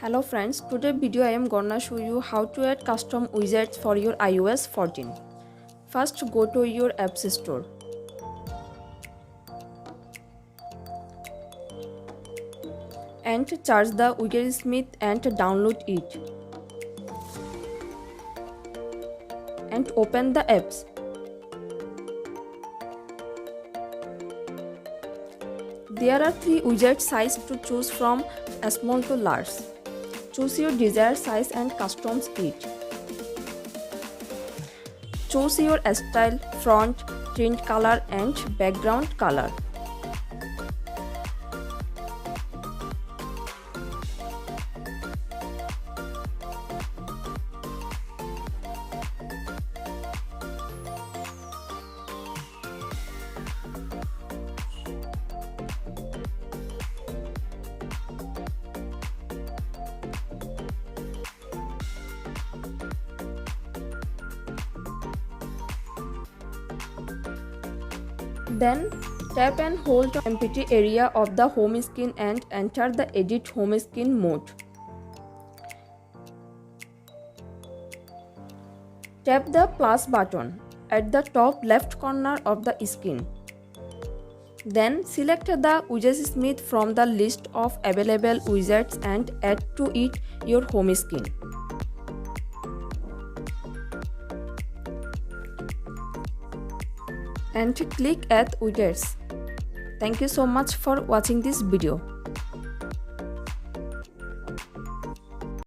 Hello friends, today video I am gonna show you how to add custom widgets for your iOS 14. First go to your apps store. And charge the Widgetsmith and download it. And open the apps. There are 3 widget sizes to choose from, small to large. Choose your desired size and customize it. Choose your style, font, print color and background color. Then tap and hold the empty area of the home screen and enter the edit home screen mode. Tap the plus button at the top left corner of the screen. Then select the Widgetsmith from the list of available widgets and add to it your home screen. And click Add Widgets. Thank you so much for watching this video.